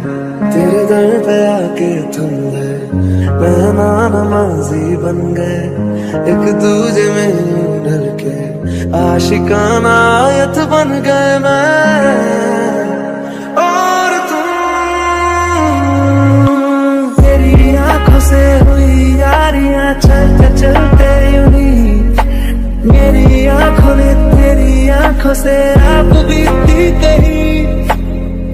तेरे दर पे आके थम गए, मेहमान नमाजी बन गए, एक दूजे में यूं ढल के आशिकाना आयत बन गए मैं और तुम। तेरी आंखों से हुई यारियां चलते चलते यूं ही, मेरी आंखों ने तेरी आंखों से आप बीती कहीं,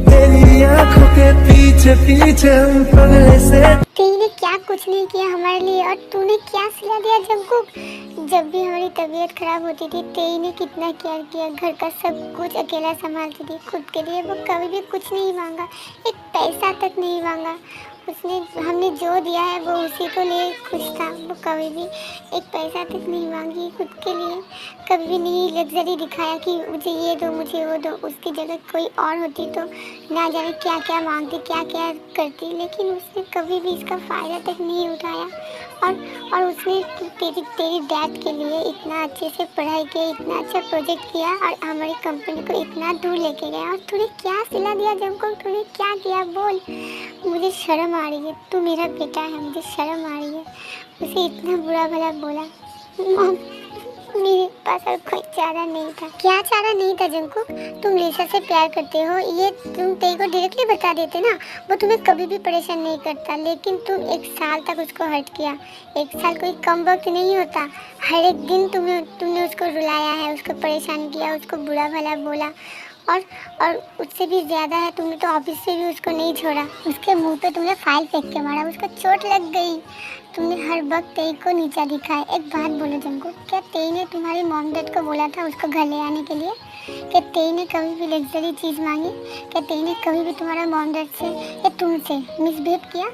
तेरी आंखों के पीछे पीछे हम पगले से। तेने क्या कुछ नहीं किया हमारे लिए, और तूने क्या सिला दिया जंकुक। जब भी हमारी तबीयत खराब होती थी तेने कितना केयर किया, घर का सब कुछ अकेला संभालती थी। खुद के लिए वो कभी भी कुछ नहीं मांगा, एक पैसा तक नहीं मांगा उसने। हमने जो दिया है वो उसी को लिए खुश था। वो कभी भी एक पैसा तक नहीं मांगी खुद के लिए, कभी भी नहीं लग्जरी दिखाया कि मुझे ये दो मुझे वो दो। उसकी जगह कोई और होती तो ना जाने क्या क्या मांगती क्या क्या करती, लेकिन उसने कभी भी इसका फ़ायदा तक नहीं उठाया। और उसने तेरी डैड के लिए इतना अच्छे से पढ़ाई की, इतना अच्छा प्रोजेक्ट किया और हमारी कंपनी को इतना दूर लेके गया। और तूने क्या सिला दिया जंकुक, तूने क्या किया बोल। मुझे शर्म आ रही है, तू मेरा बेटा है, मुझे शर्म आ रही है। उसे इतना बुरा भला बोला। मॉम, मेरे पास और कोई चारा नहीं था। क्या चारा नहीं था जंकुक, तुम लिसा से प्यार करते हो ये तुम तेरे को डायरेक्टली बता देते ना, वो तुम्हें कभी भी परेशान नहीं करता। लेकिन तुम 1 साल तक उसको हर्ट किया। 1 साल कोई कम वक्त नहीं होता। हर एक दिन तुमने उसको रुलाया है, उसको परेशान किया, उसको बुरा भला बोला। और उससे भी ज़्यादा है, तुमने तो ऑफिस से भी उसको नहीं छोड़ा। उसके मुंह पे तुमने फाइल फेंक के मारा, उसको चोट लग गई। तुमने हर वक्त तेई को नीचा दिखाया। एक बात बोलो जंकुक, क्या तेई ने तुम्हारे मॉम डैड को बोला था उसको घर ले आने के लिए? क्या तेई ने कभी भी लग्जरी चीज़ मांगी? क्या तेई ने कभी भी तुम्हारा मॉम डैड से या तुमसे मिसबिहेव किया?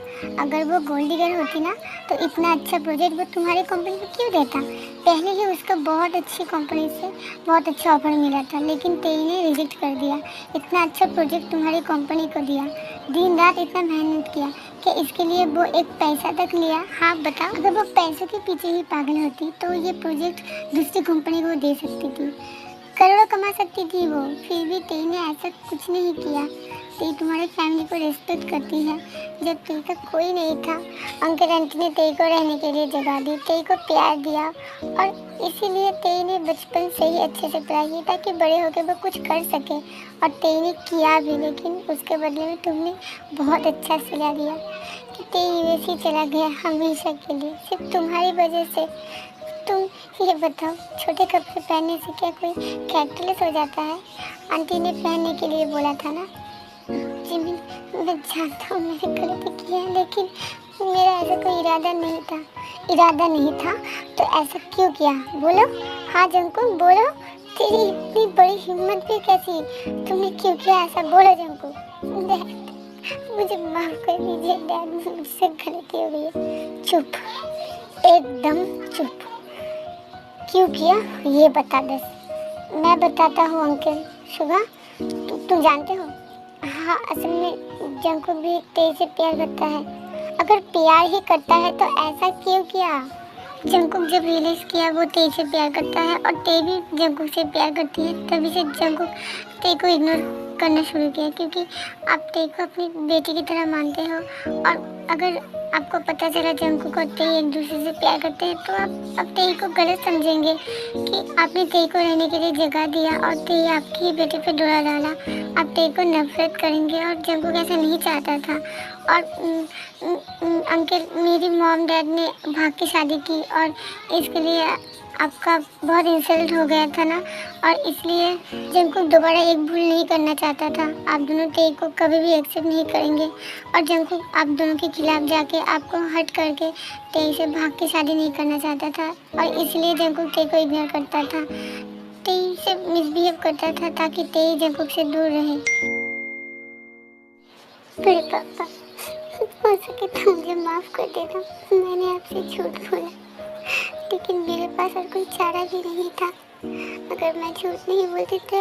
अगर वो गोल्ड डिगर होती ना तो इतना अच्छा प्रोजेक्ट वो तुम्हारी कंपनी को क्यों देता? पहले ही उसको बहुत अच्छी कंपनी से बहुत अच्छा ऑफर मिला था, लेकिन तेई ने रिजेक्ट कर दिया। इतना अच्छा प्रोजेक्ट तुम्हारी कंपनी को दिया, दिन रात इतना मेहनत किया, क्या इसके लिए वो एक पैसा तक लिया? हाँ बताओ, अगर वो पैसों के पीछे ही पागल होती तो ये प्रोजेक्ट दूसरी कंपनी को दे सकती थी, करोड़ों कमा सकती थी वो। फिर भी तेई ने ऐसा कुछ नहीं किया। तेई तुम्हारे फैमिली को रिस्पेक्ट करती है। जब तेई का कोई नहीं था, अंकल आंटी ने तेई को रहने के लिए जगह दी, तेई को प्यार दिया, और इसीलिए तेई ने बचपन से ही अच्छे से पढ़ाई की ताकि बड़े होकर वो कुछ कर सके। और तेई ने किया भी, लेकिन उसके बदले में तुमने बहुत अच्छा सिला दिया कि तेई वैसे ही चला गया हमेशा के लिए, सिर्फ तुम्हारी वजह से। तुम ये बताओ, छोटे कपड़े पहनने से क्या कोई कैरेक्टरलेस हो जाता है? आंटी ने पहनने के लिए बोला था ना। जिमिन, मैं जानता हूँ मैंने गलती की है, लेकिन मेरा ऐसा कोई इरादा नहीं था। इरादा नहीं था तो ऐसा क्यों किया बोलो? हाँ जंकुक बोलो, तेरी इतनी बड़ी हिम्मत भी कैसी? तुमने क्यों किया ऐसा, बोलो जंकुक। डैड, मुझे माफ़ कर दीजिए डैड, मुझसे गलती हो गई है। चुप, एकदम चुप। क्यों किया ये बता बस। मैं बताता हूँ अंकल। शुभा, तुम जानते हो, हाँ असल में जंकुक भी तेज से प्यार करता है। अगर प्यार ही करता है तो ऐसा क्यों किया? जंकुक जब रियलाइज किया वो तेज से प्यार करता है और ते भी जंकुक से प्यार करती है, तभी से जंकुक ते को इग्नोर करना शुरू किया, क्योंकि आप ते को अपनी बेटी की तरह मानते हो। और अगर आपको पता चला जंकुक और ते एक दूसरे से प्यार करते हैं तो आप अब ते को गलत समझेंगे कि आपने ते को रहने के लिए जगह दिया और ते आपकी ही बेटे पे डोरा डाला। आप ते को नफरत करेंगे, और जंकुक ऐसा नहीं चाहता था। और अंकल, मेरी मॉम डैड ने भाग के शादी की और इसके लिए आपका बहुत इंसल्ट हो गया था ना, और इसलिए जंकुक दोबारा एक भूल नहीं करना चाहता था। आप दोनों ते को कभी भी एक्सेप्ट नहीं करेंगे, और जंकुक आप दोनों के खिलाफ जाके आपको हट करके ते से भाग के शादी नहीं करना चाहता था, और इसलिए जंकुक ते को इग्नोर करता था, ते से मिसबिहेव करता था ताकि ते जंकुक से दूर रहे। बड़े पापा, हो सके तो मुझे माफ़ कर देना, मैंने आपसे झूठ बोला, लेकिन मेरे पास और कोई चारा भी नहीं था। अगर मैं झूठ नहीं बोलती तो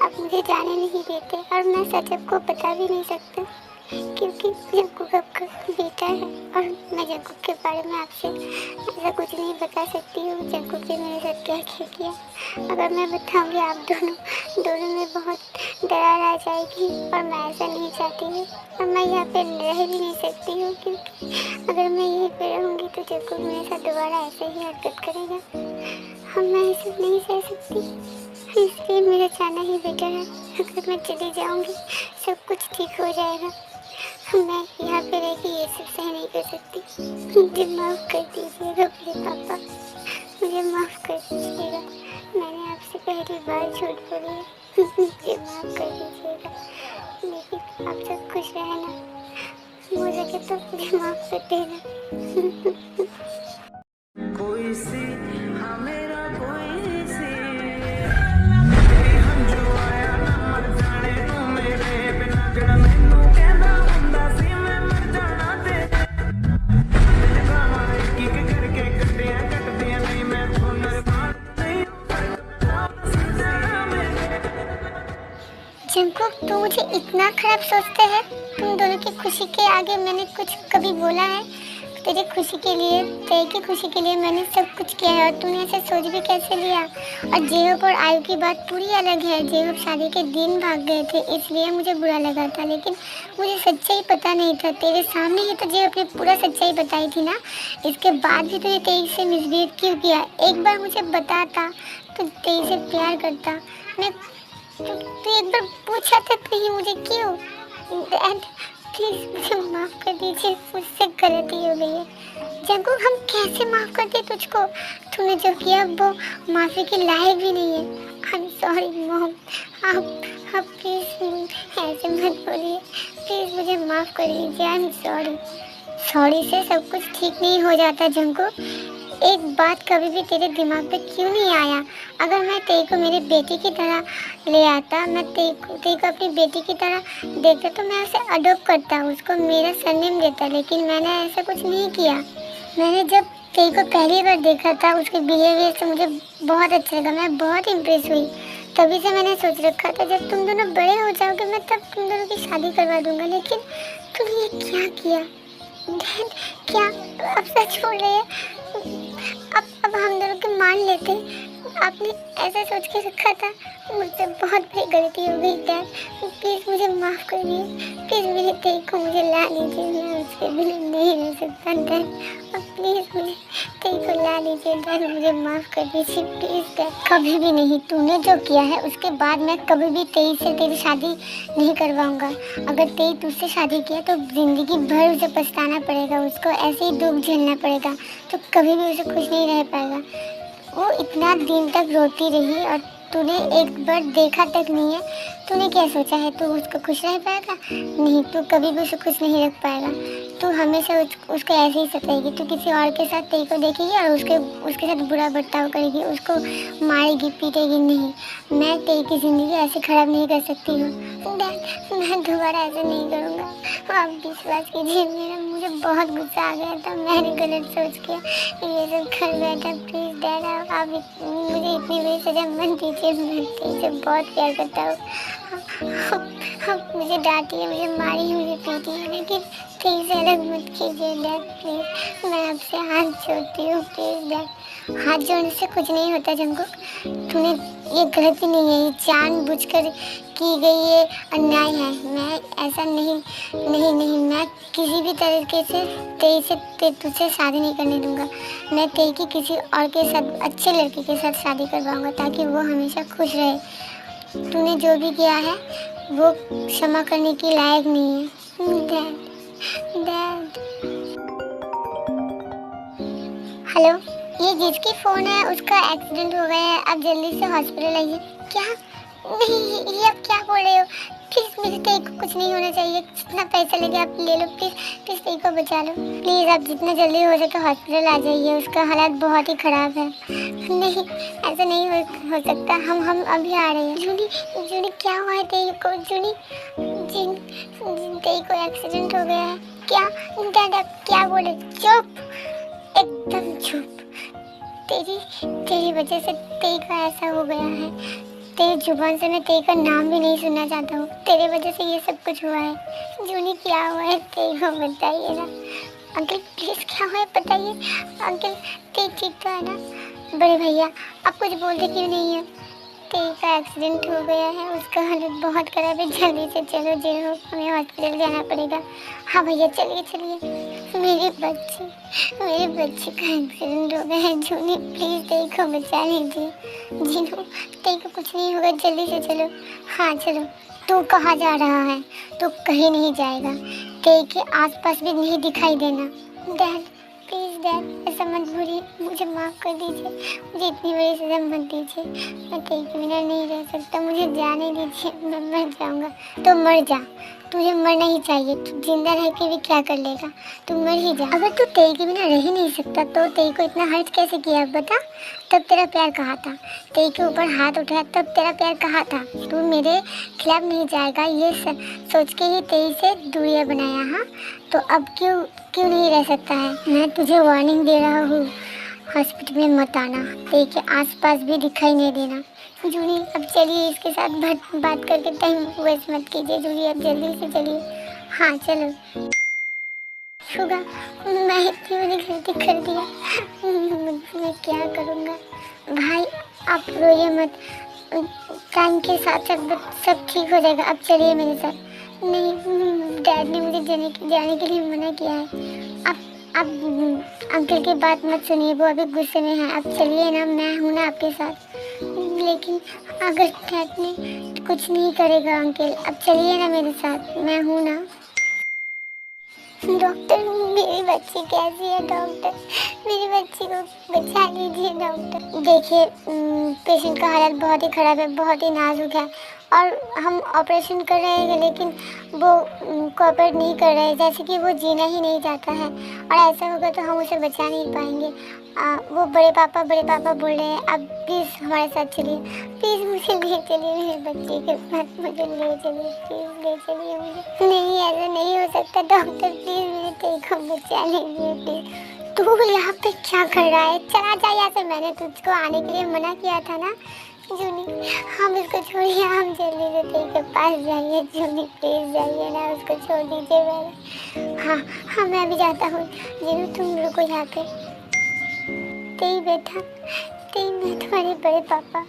आप मुझे जाने नहीं देते, और मैं सच आपको बता भी नहीं सकता। क्योंकि जंकुक आपका बेटा है और मैं जंकुक के बारे में आपसे ऐसा कुछ नहीं बता सकती हूँ। जंकुक ने मेरे साथ क्या क्या किया, अगर मैं बताऊँगी आप दोनों में बहुत दरार आ जाएगी और मैं ऐसा नहीं चाहती हूँ और मैं यहाँ पे रह भी नहीं सकती हूँ, क्योंकि अगर मैं यहीं पे रहूँगी तो जंकुक मेरे साथ दोबारा ऐसे ही हरकत करेगा और मैं ऐसा नहीं सह सकती। इसलिए मेरा जाना ही बेटर है। अगर मैं चली जाऊँगी सब कुछ ठीक हो जाएगा। मैं यहाँ पे रह के ये सब सह नहीं कर सकती। मुझे माफ़ कर दीजिएगा मेरे पापा, मुझे माफ़ कर दीजिएगा। मैंने आपसे पहली बार झूठ बोली है, मुझे माफ़ कर दीजिएगा। लेकिन आप सब खुश रहना, हो सके तो मुझे माफ़ कर देना। कोई सी हाँ मेरा कोई सी जंकुक, तू मुझे इतना खराब सोचते है? तुम दोनों की खुशी के आगे मैंने कुछ कभी बोला है? तेरी खुशी के लिए, तेरी की खुशी के लिए मैंने सब कुछ किया है और तूने ऐसे सोच भी कैसे लिया? और जेहूप और आयु की बात पूरी अलग है। जेहूप शादी के दिन भाग गए थे इसलिए मुझे बुरा लगा था, लेकिन मुझे सच्चाई पता नहीं था। तेरे सामने ही तो जेहूप ने पूरा सच्चाई बताई थी ना, इसके बाद भी तूने तेरी से मिसबिहेव क्यों किया? एक बार मुझे बताता तो तेरी से प्यार करता। मैं तू एक बार पूछा था कहीं मुझे क्यों? डैड प्लीज मुझे माफ़ कर दीजिए, मुझसे गलती हो गई है। जंकुक, हम कैसे माफ़ कर दे तुझको? तूने जो किया वो माफ़ी के लायक भी नहीं है। आई एम सॉरी मॉम, आप प्लीज़ ऐसे मत बोलिए, प्लीज़ मुझे माफ़ कर दीजिए। I am sorry. सॉरी से सब कुछ ठीक नहीं हो जाता जंकुक। एक बात कभी भी तेरे दिमाग पे क्यों नहीं आया? अगर मैं तेरे को मेरी बेटी की तरह ले आता, मैं तेरे को अपनी बेटी की तरह देखता तो मैं उसे अडॉप्ट करता, उसको मेरा सरनेम देता, लेकिन मैंने ऐसा कुछ नहीं किया। मैंने जब तेरे को पहली बार देखा था उसके बिहेवियर से मुझे बहुत अच्छा लगा, मैं बहुत इम्प्रेस हुई। तभी से मैंने सोच रखा था जब तुम दोनों बड़े हो जाओगे मैं तब तुम दोनों की शादी करवा दूंगा, लेकिन तुमने ये क्या किया? डैड, क्या अब सच बोल रहे हैं? अब हम दोनों के मान लेते। आपने ऐसा सोच के रखा था, मुझसे बहुत बड़ी गलती हो गई डैड, प्लीज़ मुझे माफ़ करिए। प्लीज़ मेरे तेई को मुझे ला लीजिए, मैं उसके बिना नहीं रह सकता डैड। अब प्लीज़ मुझे तेई को ला लीजिए डैड, मुझे माफ़ कर दीजिए प्लीज़ डैड। कभी भी नहीं, तूने जो किया है उसके बाद मैं कभी भी तेई से तेरी शादी नहीं करवाऊँगा। अगर तेई तुझसे शादी किया तो ज़िंदगी भर उसे पछताना पड़ेगा, उसको ऐसे ही दुख झेलना पड़ेगा, तो कभी भी उसे खुश नहीं रह पाएगा। वो इतना दिन तक रोती रही और तूने एक बार देखा तक नहीं है। तूने क्या सोचा है तू उसको खुश रह पाएगा? नहीं, तू कभी भी उसे खुश नहीं रख पाएगा। तू हमेशा उसको ऐसे ही सताएगी। तू किसी और के साथ तेरे को देखेगी और उसके साथ बुरा बर्ताव करेगी, उसको मारेगी पीटेगी। नहीं, मैं तेरी की ज़िंदगी ऐसे ख़राब नहीं कर सकती हूँ डैड, मैं दोबारा ऐसा नहीं करूँगा। आप विश्वास कीजिए मेरा, मुझे बहुत गुस्सा आ गया था, मैंने गलत सोच के ये सब कर बैठा। प्लीज़ डैड आप मुझे इतनी बड़ी सज़ा मत दीजिए, मैं तेरे बहुत प्यार करता हूँ। आप मुझे डांटिए, मुझे मारिए, मुझे पीटिए, लेकिन तेरे से अलग मत कीजिए डैड प्लीज़। मैं आपसे हाथ जोड़ती हूँ प्लीज़ डैड। हाथ जोड़ने से कुछ नहीं होता जंकुक, तूने ये गलती नहीं है, ये जानबूझकर की गई ये अन्याय है। मैं ऐसा नहीं, मैं किसी भी तरीके से तुझसे शादी नहीं करने दूंगा। मैं तेरी की किसी और के साथ, अच्छे लड़के के साथ शादी करवाऊंगा ताकि वो हमेशा खुश रहे। तूने जो भी किया है वो क्षमा करने की लायक नहीं है डैड। हेलो, ये जिसकी फ़ोन है उसका एक्सीडेंट हो गया है, आप जल्दी से हॉस्पिटल आइए। क्या? नहीं, ये आप क्या बोल रहे हो? प्लीज़ मेरे तेई को कुछ नहीं होना चाहिए, जितना पैसा लगे आप ले लो, प्लीज़ तेई को बचा लो। प्लीज़ आप जितना जल्दी हो सके हॉस्पिटल आ जाइए, उसका हालात बहुत ही ख़राब है। नहीं, ऐसा नहीं हो सकता, हम अभी आ रहे हैं। जूनी क्या हुआ है तेई को? जूनी तेई को एक्सीडेंट हो गया है। क्या डैड आप क्या बोले? चुप, एकदम चुप। तेरी वजह से तेई का ऐसा हो गया है। तेरी जुबान से मैं तेरे का नाम भी नहीं सुनना चाहता हूँ। तेरे वजह से ये सब कुछ हुआ है। जूनी क्या हुआ है तेरे को बताइए ना। अंकल प्लीज़ क्या हुआ है बताइए। अंकल तेरी ठीक तो है ना। बड़े भैया आप कुछ बोलते क्यों नहीं है। तेरी का एक्सीडेंट हो गया है, उसका हालत बहुत खराब है, जल्दी से चलो जेरो, हमें हॉस्पिटल जाना पड़ेगा। हाँ भैया चलिए चलिए। मेरे बच्चे का एक्सीडेंट हो गया है। जूनी प्लीज़ तेरी को बचा लीजिए। जीनू तेरी को कुछ नहीं होगा, जल्दी से चलो। हाँ चलो। तू कहाँ जा रहा है। तू कहीं नहीं जाएगा। तेरी के आसपास भी नहीं दिखाई देना। डैड प्लीज़ डैड ऐसा मत बोलिए, मुझे माफ़ कर दीजिए। मुझे इतनी बड़ी सज़ा मत दीजिए। मैं तेरे के बिना नहीं रह सकता, मुझे जाने दीजिए, मैं मर जाऊँगा। तो मर जा, तुझे मरना ही चाहिए। तू जिंदा रह के भी क्या कर लेगा, तू मर ही जा। अगर तू तेरे के बिना रह ही नहीं सकता तो तेरे को इतना हर्ट कैसे किया बता। तब तेरा प्यार कहाँ था। तेरे के ऊपर हाथ उठाया तब तेरा प्यार कहाँ था। तू मेरे खिलाफ नहीं जाएगा ये सोच के ही तेरी से दूरियां बनाया। हाँ तो अब क्यों क्यों नहीं रह सकता है। मैं तुझे वार्निंग दे रहा हूँ, हॉस्पिटल में मत आना, तेरे के आसपास भी दिखाई नहीं देना। जूली अब चलिए, इसके साथ बात करके टाइम वेस्ट मत कीजिए। जूली अब जल्दी से चलिए। हाँ चलो। शुगा मैं इतनी बड़ी गलती कर दिया, मैं क्या करूँगा। भाई आप रोइए मत, टाइम के साथ सब ठीक हो जाएगा। अब चलिए मेरे साथ। नहीं डैड ने मुझे जाने के लिए मना किया है। आप अंकल की बात मत सुनिए, वो अभी गुस्से में है। आप चलिए ना, मैं हूँ ना आपके साथ। लेकिन अगर डैड ने कुछ नहीं करेगा अंकल, अब चलिए ना मेरे साथ, मैं हूँ ना। डॉक्टर मेरी बच्ची कैसी है डॉक्टर, मेरी बच्ची को बचा लीजिए डॉक्टर। देखिए पेशेंट का हालत बहुत ही ख़राब है, बहुत ही नाजुक है और हम ऑपरेशन कर रहे हैं लेकिन वो कोऑपरेट नहीं कर रहे हैं, जैसे कि वो जीना ही नहीं चाहता है। और ऐसा होगा तो हम उसे बचा नहीं पाएंगे। वो बड़े पापा बोल रहे हैं, आप प्लीज़ हमारे साथ चलिए, प्लीज़ मुझे ले चलिए मेरे बच्चे के साथ, मुझे ले चलिए, प्लीज़ ले चलिए मुझे। नहीं ऐसा नहीं हो सकता डॉक्टर, प्लीज़ मेरे तेरे को बचा लीजिए प्लीज़। तू यहाँ पे क्या कर रहा है, चला जा यहाँ से, मैंने तुझको आने के लिए मना किया था ना। जूनी हम इसको छोड़िए, हम जल्दी से तेरे के पास जाइए। जूनी प्लीज़ जाइए ना, उसको छोड़ दीजिए पहले। हाँ मैं भी जाता हूँ। जूनी तुम रुको यहाँ पे। तेरी बेटा तेरी, मैं तुम्हारे बड़े पापा,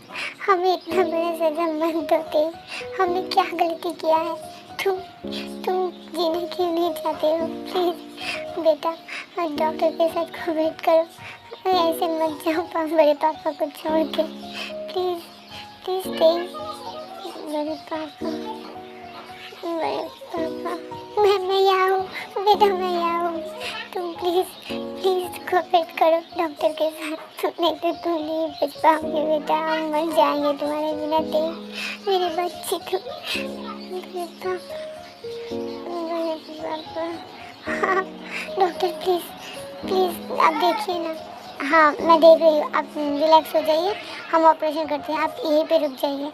हमें इतना बड़ा सजा मत दो। तेरी हमने क्या गलती किया है, तुम जीना क्यों नहीं चाहते हो। प्लीज़ बेटा डॉक्टर के साथ कोऑपरेट करो, ऐसे मत जाओ बड़े पापा को छोड़ के। प्लीज़ प्लीज़ तेरी बड़े पापा मैं यहाँ हूँ बेटा, मैं यहाँ हूँ। तुम प्लीज़ कोऑपरेट करो डॉक्टर के साथ, नहीं तो तुम नहीं बच पाओगे बेटा, हम मर जाएंगे तुम्हारे बिना। तेरी मेरे बच्चे मेरे पापा। हाँ डॉक्टर प्लीज़ आप देखिए ना। हाँ मैं देख रही हूँ, आप रिलैक्स हो जाइए, हम ऑपरेशन करते हैं, आप यहीं पे रुक जाइए।